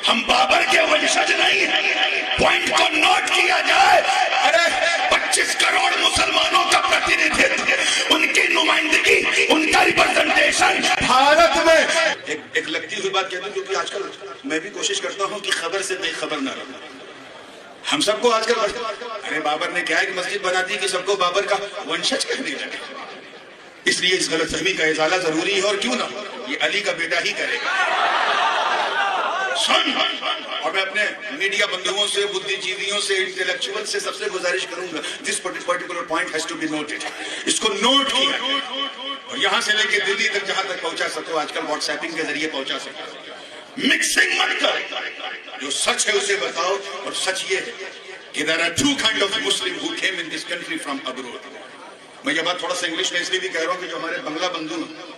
ہم بابر کے ونشج نہیں ہیں، پوائنٹ کو نوٹ کیا جائے۔ ارے 25 کروڑ مسلمانوں کا پرتیندھتو، ان کی نمائندگی، ان کا ریپرزنٹیشن بھارت میں۔ ایک لگتی ہوئی بات کہتا ہوں، کیونکہ آج کل میں بھی کوشش کرتا ہوں کہ خبر سے بے خبر نہ رہوں۔ ہم سب کو آج کل ارے بابر نے کیا ایک مسجد بنا دی کہ سب کو بابر کا ونشج کہنے لگے۔ اس لیے اس غلط فہمی کا ازالہ ضروری ہے، اور کیوں نہ ہو، یہ علی کا بیٹا ہی کرے گا۔ سن، اور میں اپنے میڈیا بندھوؤں سے، بدھی جیویوں سے، انٹلیکچوئل سے سب سے گزارش کروں گا، this particular point has to be noted, اس کو نوٹ کیا جائے، اور یہاں سے لے کے دلی تک جہاں تک پہنچا سکو، آج کل واٹس ایپنگ کے ذریعے پہنچا سکو۔ مکسنگ مت کر، جو سچ ہے اسے بتاؤ، اور سچ یہ ہے کہ there are two kind of Muslim who came in this country from abroad۔ میں یہ بات تھوڑا سا انگلش میں اس لیے بھی کہہ رہا ہوں کہ جو ہمارے بنگلہ بندھو ہیں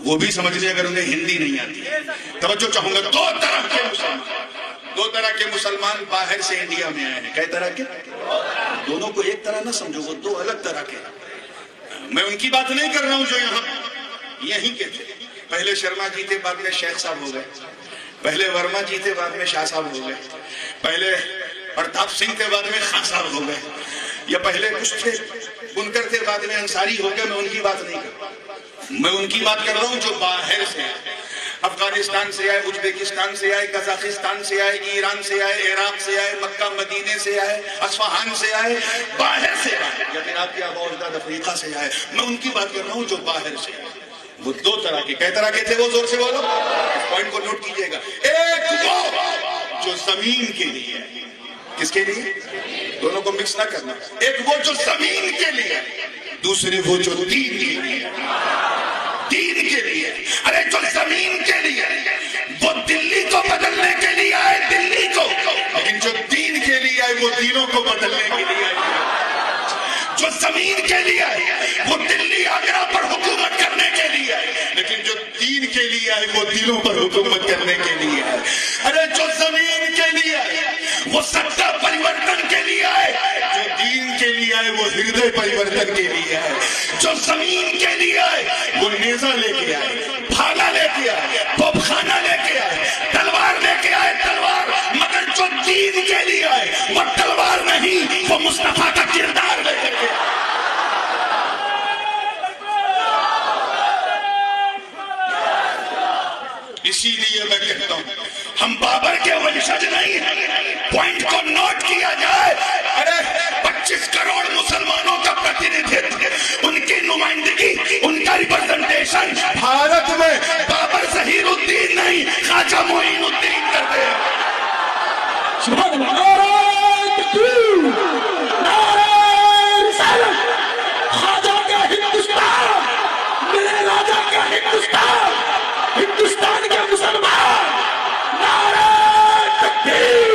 وہ بھی سمجھ لیں اگر انہیں ہندی نہیں آتی ہے۔ توجہ چاہوں گا، دو طرح کے مسلمان باہر سے انڈیا میں آئے ہیں۔ کئی طرح کے؟ دونوں کو ایک طرح نہ سمجھو، وہ دو الگ طرح کے۔ میں ان کی بات نہیں کر رہا ہوں جو یہاں یہیں کے تھے۔ پہلے شرما جی تھے، بعد میں شیخ صاحب ہو گئے، پہلے ورما جی تھے، بعد میں شاہ صاحب ہو گئے، پہلے پرتاپ سنگھ تھے، بعد میں خان صاحب ہو گئے، یا پہلے کچھ تھے بنکر تھے، بعد میں انصاری ہو گئے۔ میں ان کی بات نہیں کر رہا، میں ان کی بات کر رہا ہوں جو باہر سے آئے، افغانستان سے آئے، ازبیکستان سے آئے، قزاقستان سے آئے، ایران سے آئے، عراق سے آئے، مکہ مدینے سے آئے، اصفہان سے آئے، باہر سے آئے، یا پھر آپ کے آباء و اجداد افریقہ سے آئے۔ میں ان کی بات کر رہا ہوں جو باہر سے آئے۔ وہ دو طرح کے، کئی طرح کے تھے وہ؟ زور سے بولو، اس پوائنٹ کو نوٹ کیجئے گا۔ ایک وہ جو زمین کے لیے، کس کے لیے؟ دونوں کو مکس نہ کرنا۔ ایک وہ جو زمین کے لیے، دوسری وہ جو دین کے لیے، دین کے لیے۔ ارے جو زمین کے لیے وہ دلی کو بدلنے کے لیے آئے، دلی کو، لیکن جو دین کے لیے آئے وہ دینوں کو بدلنے کے لیے آئے۔ جو زمین کے لیے آئے وہ دلی آگرہ پر حکومت کرنے کے لیے آئے، لیکن جو دین کے لیے آئے وہ دلوں پر حکومت کرنے کے لیے آئے۔ ارے جو زمین کے لیے آئے وہ سچا پریورتن کے لیے آئے، جو دین کے لیے آئے وہ ہردے پریورتن کے لیے آئے۔ جو زمین کے لیے آئے وہ نیزہ لے کے آئے، بھالا لے کے آئے، توپ خانہ لے کے آئے، تلوار لے کے آئے، تلوار۔ مگر جو دین کے لیے آئے وہ تلوار نہیں، وہ مصطفیٰ کا کردار لے کے آئے۔ اسی لیے میں کہتا ہوں ہم بابر کے ونشج نہیں ہیں، پوائنٹ کو نوٹ کیا جائے۔ ارے 25 کروڑ مسلمانوں کا پرتیندھتو، ان کی نمائندگی، ان کا ریپرزنٹیشن بھارت میں بابر ظہیر الدین نہیں، خواجہ معین الدین کرتے ہیں۔ سبحان اللہ، نعرہ تکبیر، نعرہ رسالت، خواجہ کا ہندوستان، میرے راجہ کا ہندوستان، ہندوستان کے مسلمان، نعرہ تکبیر۔